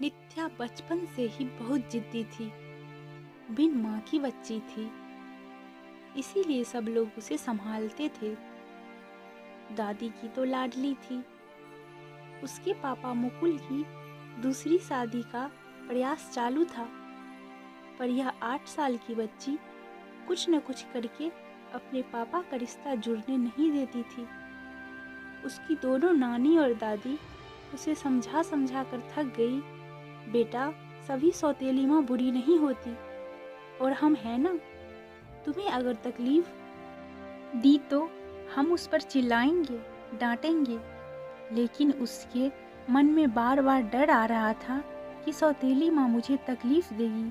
नित्या बचपन से ही बहुत जिद्दी थी, बिन माँ की बच्ची थी, इसीलिए सब लोग उसे संभालते थे। दादी की तो लाडली थी। उसके पापा मुकुल की दूसरी शादी का प्रयास चालू था, पर यह 8 साल की बच्ची कुछ न कुछ करके अपने पापा का रिश्ता जुड़ने नहीं देती थी। उसकी दोनों नानी और दादी उसे समझा समझा कर थक गई। बेटा, सभी सौतेली माँ बुरी नहीं होती, और हम हैं ना, तुम्हें अगर तकलीफ दी तो हम उस पर चिल्लाएंगे, डांटेंगे। लेकिन उसके मन में बार बार डर आ रहा था कि सौतेली माँ मुझे तकलीफ देगी,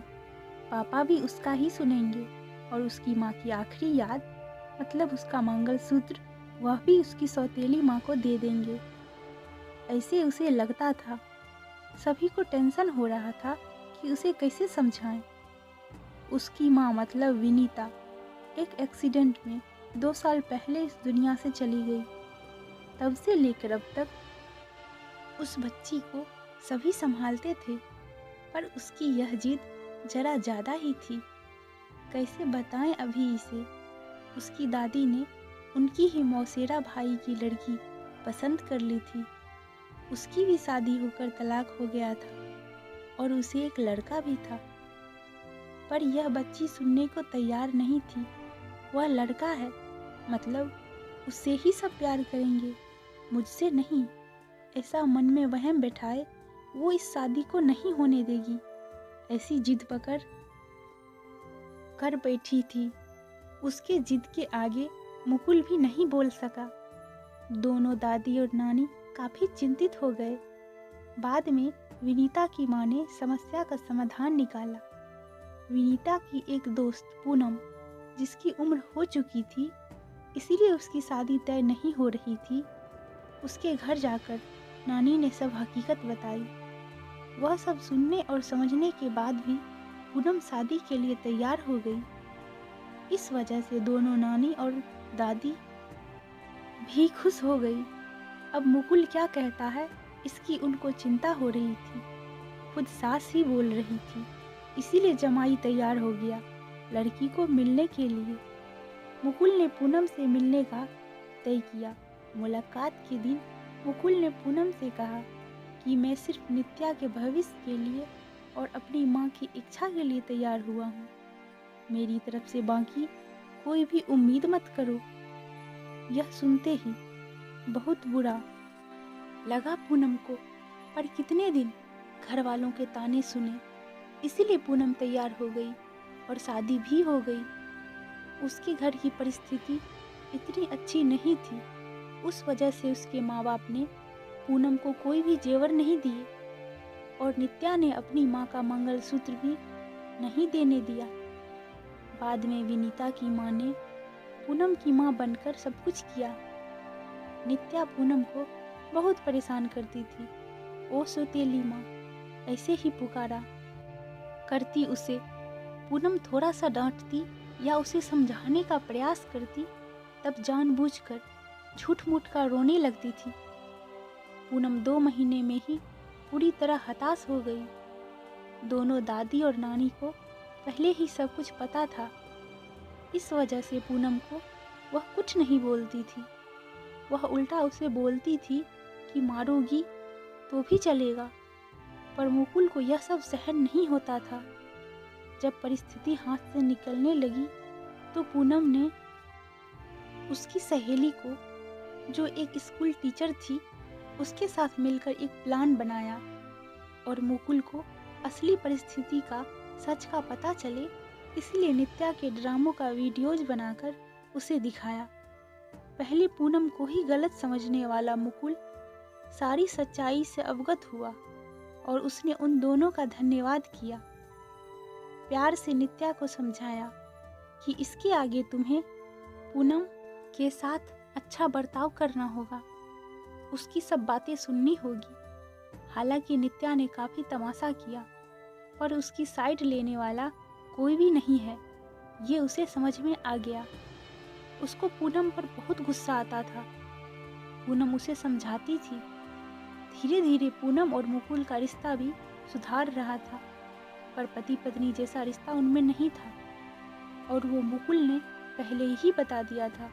पापा भी उसका ही सुनेंगे, और उसकी माँ की आखिरी याद मतलब उसका मंगलसूत्र, वह भी उसकी सौतेली माँ को दे देंगे। ऐसे उसे लगता था। सभी को टेंशन हो रहा था कि उसे कैसे समझाएं। उसकी माँ मतलब विनीता एक एक्सीडेंट में 2 साल पहले इस दुनिया से चली गई। तब से लेकर अब तक उस बच्ची को सभी संभालते थे, पर उसकी यह जिद जरा ज़्यादा ही थी। कैसे बताएं अभी इसे। उसकी दादी ने उनकी ही मौसेरा भाई की लड़की पसंद कर ली थी। उसकी भी शादी होकर तलाक हो गया था, और उसे एक लड़का भी था। पर यह बच्ची सुनने को तैयार नहीं थी। वह लड़का है, मतलब उससे ही सब प्यार करेंगे, मुझसे नहीं। ऐसा मन में वहम बैठाए वो इस शादी को नहीं होने देगी, ऐसी जिद पकड़ कर बैठी थी। उसके जिद के आगे मुकुल भी नहीं बोल सका। दोनों दादी और नानी काफी चिंतित हो गए। बाद में विनीता की माँ ने समस्या का समाधान निकाला। विनीता की एक दोस्त पूनम, जिसकी उम्र हो चुकी थी, इसीलिए उसकी शादी तय नहीं हो रही थी, उसके घर जाकर नानी ने सब हकीकत बताई। वह सब सुनने और समझने के बाद भी पूनम शादी के लिए तैयार हो गई। इस वजह से दोनों नानी और दादी भी खुश हो गई। अब मुकुल क्या कहता है, इसकी उनको चिंता हो रही थी। खुद सास ही बोल रही थी, इसीलिए जमाई तैयार हो गया लड़की को मिलने के लिए। मुकुल ने पूनम से मिलने का तय किया। मुलाकात के दिन मुकुल ने पूनम से कहा कि मैं सिर्फ नित्या के भविष्य के लिए और अपनी माँ की इच्छा के लिए तैयार हुआ हूँ। मेरी तरफ से बाकी कोई भी उम्मीद मत करो। यह सुनते ही बहुत बुरा लगा पूनम को, पर कितने दिन घर वालों के ताने सुने। इसीलिए पूनम तैयार हो गई और शादी भी हो गई। उसके घर की परिस्थिति इतनी अच्छी नहीं थी, उस वजह से उसके माँ बाप ने पूनम को कोई भी जेवर नहीं दिए, और नित्या ने अपनी माँ का मंगलसूत्र भी नहीं देने दिया। बाद में विनीता की माँ ने पूनम की माँ बनकर सब कुछ किया। नित्या पूनम को बहुत परेशान करती थी। ओ सौतेली माँ, ऐसे ही पुकारा करती उसे। पूनम थोड़ा सा डांटती या उसे समझाने का प्रयास करती, तब जानबूझकर झूठ मूठ का रोने लगती थी। पूनम 2 महीने में ही पूरी तरह हताश हो गई। दोनों दादी और नानी को पहले ही सब कुछ पता था। इस वजह से पूनम को वह कुछ नहीं बोलती थी। वह उल्टा उसे बोलती थी कि मारोगी तो भी चलेगा। पर मुकुल को यह सब सहन नहीं होता था। जब परिस्थिति हाथ से निकलने लगी तो पूनम ने उसकी सहेली को, जो एक स्कूल टीचर थी, उसके साथ मिलकर एक प्लान बनाया, और मुकुल को असली परिस्थिति का, सच का पता चले, इसलिए नित्या के ड्रामों का वीडियोज बनाकर उसे दिखाया। पहले पूनम को ही गलत समझने वाला मुकुल सारी सच्चाई से अवगत हुआ, और उसने उन दोनों का धन्यवाद किया। प्यार से नित्या को समझाया कि इसके आगे तुम्हें पूनम के साथ अच्छा बर्ताव करना होगा, उसकी सब बातें सुननी होगी। हालांकि नित्या ने काफी तमाशा किया, पर उसकी साइड लेने वाला कोई भी नहीं है, ये उसे समझ में आ गया। उसको पूनम पर बहुत गुस्सा आता था। पूनम उसे समझाती थी धीरे धीरे पूनम और मुकुल का रिश्ता भी सुधार रहा था, पर पति पत्नी जैसा रिश्ता उनमें नहीं था और वो मुकुल ने पहले ही बता दिया था।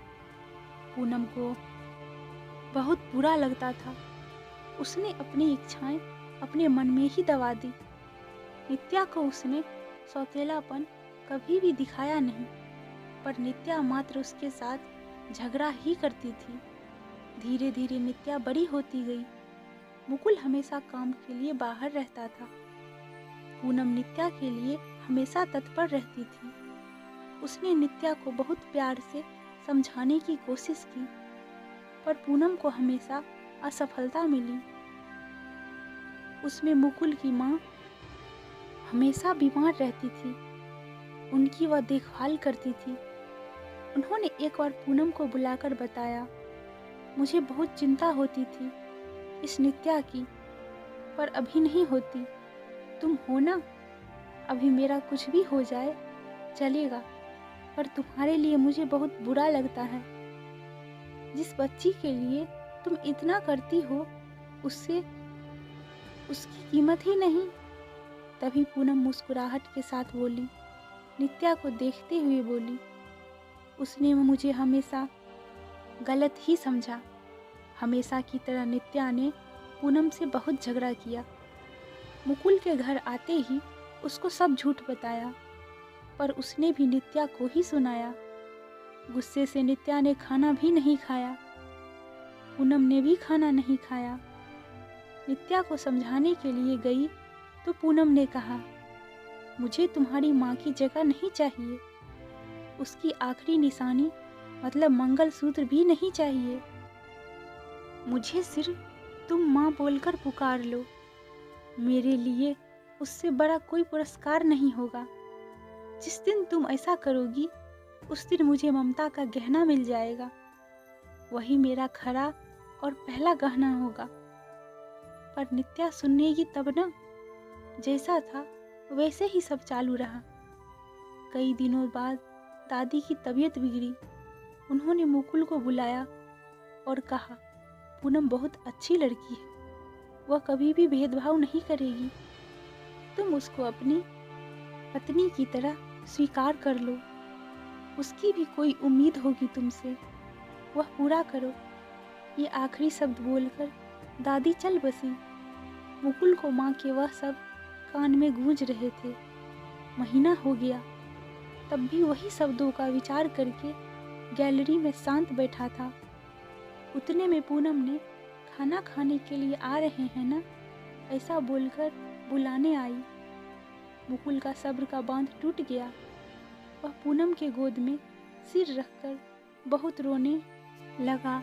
पूनम को बहुत बुरा लगता था। उसने अपनी इच्छाएं अपने मन में ही दबा दी। नित्या को उसने सौतेलापन कभी भी दिखाया नहीं, पर नित्या मात्र उसके साथ झगड़ा ही करती थी। धीरे धीरे नित्या बड़ी होती गई। मुकुल हमेशा काम के लिए बाहर रहता था। पूनम नित्या के लिए हमेशा तत्पर रहती थी। उसने नित्या को बहुत प्यार से समझाने की कोशिश की, पर पूनम को हमेशा असफलता मिली। उसमें मुकुल की माँ हमेशा बीमार रहती थी। उनकी वह देखभाल करती थी। उन्होंने एक बार पूनम को बुलाकर बताया, मुझे बहुत चिंता होती थी इस नित्या की, पर अभी नहीं होती। तुम हो ना, अभी मेरा कुछ भी हो जाए चलेगा, पर तुम्हारे लिए मुझे बहुत बुरा लगता है। जिस बच्ची के लिए तुम इतना करती हो उससे उसकी कीमत ही नहीं। तभी पूनम मुस्कुराहट के साथ बोली, नित्या को देखते हुए बोली, उसने मुझे हमेशा गलत ही समझा। हमेशा की तरह नित्या ने पूनम से बहुत झगड़ा किया। मुकुल के घर आते ही उसको सब झूठ बताया, पर उसने भी नित्या को ही सुनाया। गुस्से से नित्या ने खाना भी नहीं खाया। पूनम ने भी खाना नहीं खाया। नित्या को समझाने के लिए गई तो पूनम ने कहा, मुझे तुम्हारी माँ की जगह नहीं चाहिए। उसकी आखिरी निशानी मतलब मंगलसूत्र भी नहीं चाहिए। मुझे सिर्फ तुम माँ बोलकर पुकार लो। मेरे लिए उससे बड़ा कोई पुरस्कार नहीं होगा। जिस दिन तुम ऐसा करोगी उस दिन मुझे ममता का गहना मिल जाएगा। वही मेरा खरा और पहला गहना होगा। पर नित्या सुनेगी तब ना। जैसा था वैसे ही सब चालू रहा। कई दिनों बाद दादी की तबीयत बिगड़ी। उन्होंने मुकुल को बुलाया और कहा, पूनम बहुत अच्छी लड़की है, वह कभी भी भेदभाव नहीं करेगी। तुम उसको अपनी पत्नी की तरह स्वीकार कर लो। उसकी भी कोई उम्मीद होगी तुमसे, वह पूरा करो। ये आखिरी शब्द बोलकर दादी चल बसी। मुकुल को माँ के वह सब कान में गूंज रहे थे। महीना हो गया, तब भी वही शब्दों का विचार करके गैलरी में शांत बैठा था। उतने में पूनम ने खाना खाने के लिए आ रहे हैं ना, ऐसा बोलकर बुलाने आई। मुकुल का सब्र का बांध टूट गया। वह पूनम के गोद में सिर रखकर बहुत रोने लगा।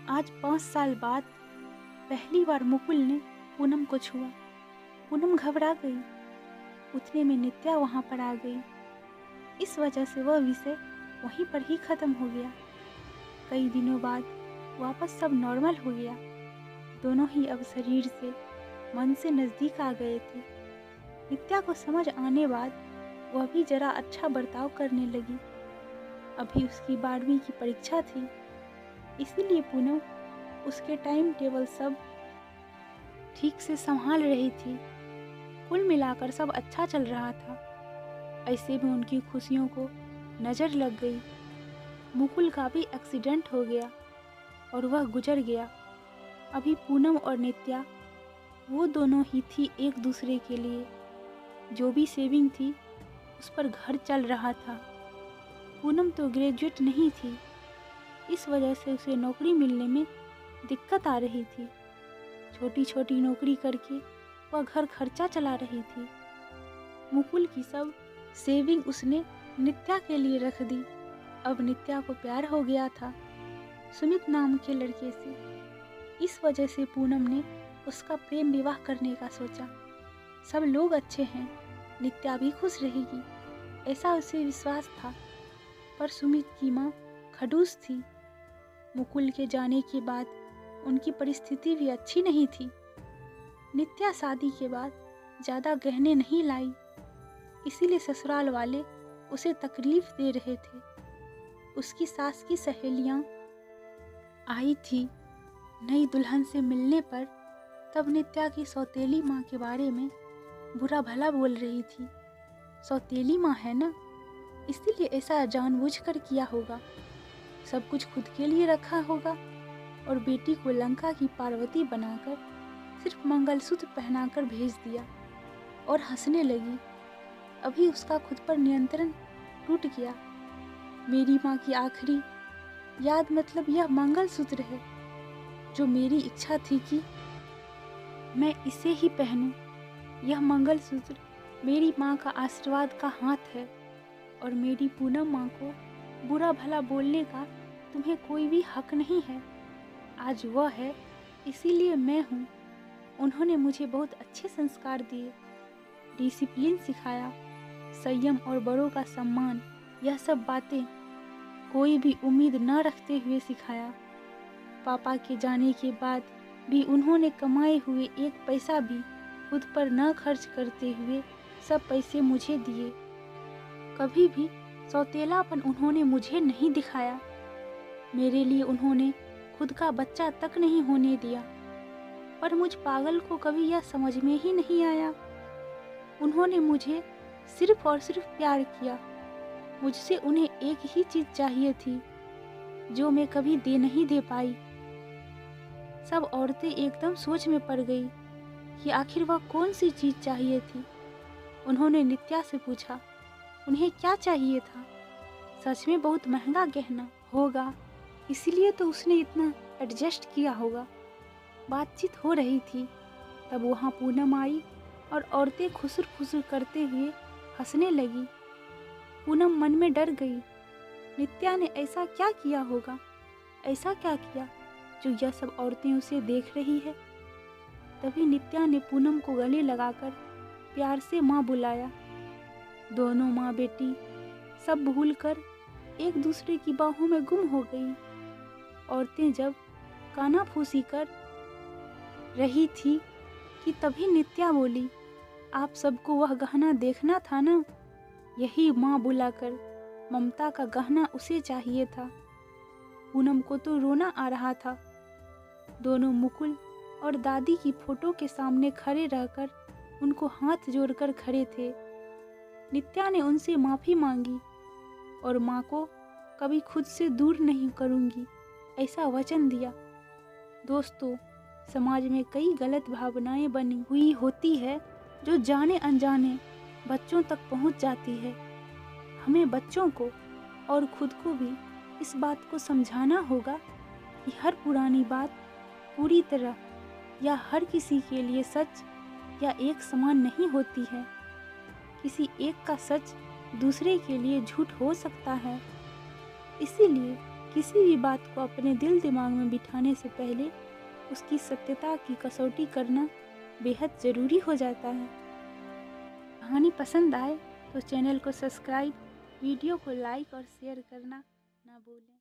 आज 5 साल बाद पहली बार मुकुल ने पूनम को छुआ। पूनम घबरा गई। उतने में नित्या वहां पर आ गई। इस वजह से वह विषय वहीं पर ही खत्म हो गया। कई दिनों बाद वापस सब नॉर्मल हो गया। दोनों ही अब शरीर से मन से नजदीक आ गए थे। नित्या को समझ आने बाद वह भी जरा अच्छा बर्ताव करने लगी। अभी उसकी 12वीं की परीक्षा थी, इसीलिए पूनम उसके टाइम टेबल सब ठीक से संभाल रही थी। कुल मिलाकर सब अच्छा चल रहा था। ऐसे में उनकी खुशियों को नज़र लग गई। मुकुल का भी एक्सीडेंट हो गया और वह गुजर गया। अभी पूनम और नित्या वो दोनों ही थी एक दूसरे के लिए। जो भी सेविंग थी उस पर घर चल रहा था। पूनम तो ग्रेजुएट नहीं थी, इस वजह से उसे नौकरी मिलने में दिक्कत आ रही थी। छोटी छोटी नौकरी करके वह घर खर्चा चला रही थी। मुकुल की सब सेविंग उसने नित्या के लिए रख दी। अब नित्या को प्यार हो गया था सुमित नाम के लड़के से। इस वजह से पूनम ने उसका प्रेम विवाह करने का सोचा। सब लोग अच्छे हैं, नित्या भी खुश रहेगी, ऐसा उसे विश्वास था। पर सुमित की माँ खड़ूस थी। मुकुल के जाने के बाद उनकी परिस्थिति भी अच्छी नहीं थी। नित्या शादी के बाद ज़्यादा गहने नहीं लाई, इसीलिए ससुराल वाले उसे तकलीफ दे रहे थे। उसकी सास की सहेलियाँ आई थी। नई दुल्हन से मिलने पर तब नित्या की सौतेली माँ के बारे में बुरा भला बोल रही थी। सौतेली माँ है ना, इसीलिए ऐसा जानबूझकर किया होगा। सब कुछ खुद के लिए रखा होगा और बेटी को लंका की पार्वती बनाकर सिर्फ मंगलसूत्र पहनाकर भेज दिया और हंसने लगी। अभी उसका खुद पर नियंत्रण टूट गया। मेरी माँ की आखिरी याद मतलब यह मंगलसूत्र है, जो मेरी इच्छा थी कि मैं इसे ही पहनूं। यह मंगलसूत्र मेरी माँ का आशीर्वाद का हाथ है और मेरी पूनम माँ को बुरा भला बोलने का तुम्हें कोई भी हक नहीं है। आज वह है, इसीलिए मैं हूँ। उन्होंने मुझे बहुत अच्छे संस्कार दिए, डिसिप्लिन सिखाया, संयम और बड़ों का सम्मान। यह सब बातें कोई भी उम्मीद न रखते हुए सिखाया। पापा के जाने के बाद भी उन्होंने कमाए हुए एक पैसा भी खुद पर न खर्च करते हुए सब पैसे मुझे दिए। कभी भी सौतेलापन उन्होंने मुझे नहीं दिखाया। मेरे लिए उन्होंने खुद का बच्चा तक नहीं होने दिया। पर मुझ पागल को कभी यह समझ में ही नहीं आया। उन्होंने मुझे सिर्फ और सिर्फ प्यार किया। मुझसे उन्हें एक ही चीज़ चाहिए थी, जो मैं कभी दे नहीं दे पाई। सब औरतें एकदम सोच में पड़ गई कि आखिर वह कौन सी चीज़ चाहिए थी। उन्होंने नित्या से पूछा, उन्हें क्या चाहिए था? सच में बहुत महंगा गहना होगा, इसीलिए तो उसने इतना एडजस्ट किया होगा। बातचीत हो रही थी, तब वहाँ पूनम आई और औरतें खुसुर फुसुर करते हुए हंसने लगी। पूनम मन में डर गई। नित्या ने ऐसा क्या किया होगा? ऐसा क्या किया जो यह सब औरतें उसे देख रही है? तभी नित्या ने पूनम को गले लगाकर प्यार से माँ बुलाया। दोनों माँ बेटी सब भूलकर एक दूसरे की बाहों में गुम हो गई। औरतें जब कानाफूसी कर रही थी कि तभी नित्या बोली, आप सबको वह गहना देखना था ना? यही माँ बुलाकर ममता का गहना उसे चाहिए था। पूनम को तो रोना आ रहा था। दोनों मुकुल और दादी की फोटो के सामने खड़े रहकर उनको हाथ जोड़कर खड़े थे। नित्या ने उनसे माफ़ी मांगी और माँ को कभी खुद से दूर नहीं करूँगी ऐसा वचन दिया। दोस्तों, समाज में कई गलत भावनाएं बनी हुई होती है जो जाने अनजाने बच्चों तक पहुंच जाती है। हमें बच्चों को और खुद को भी इस बात को समझाना होगा कि हर पुरानी बात पूरी तरह या हर किसी के लिए सच या एक समान नहीं होती है। किसी एक का सच दूसरे के लिए झूठ हो सकता है। इसीलिए किसी भी बात को अपने दिल दिमाग में बिठाने से पहले उसकी सत्यता की कसौटी करना बेहद ज़रूरी हो जाता है। कहानी पसंद आए तो चैनल को सब्सक्राइब, वीडियो को लाइक और शेयर करना ना भूलें।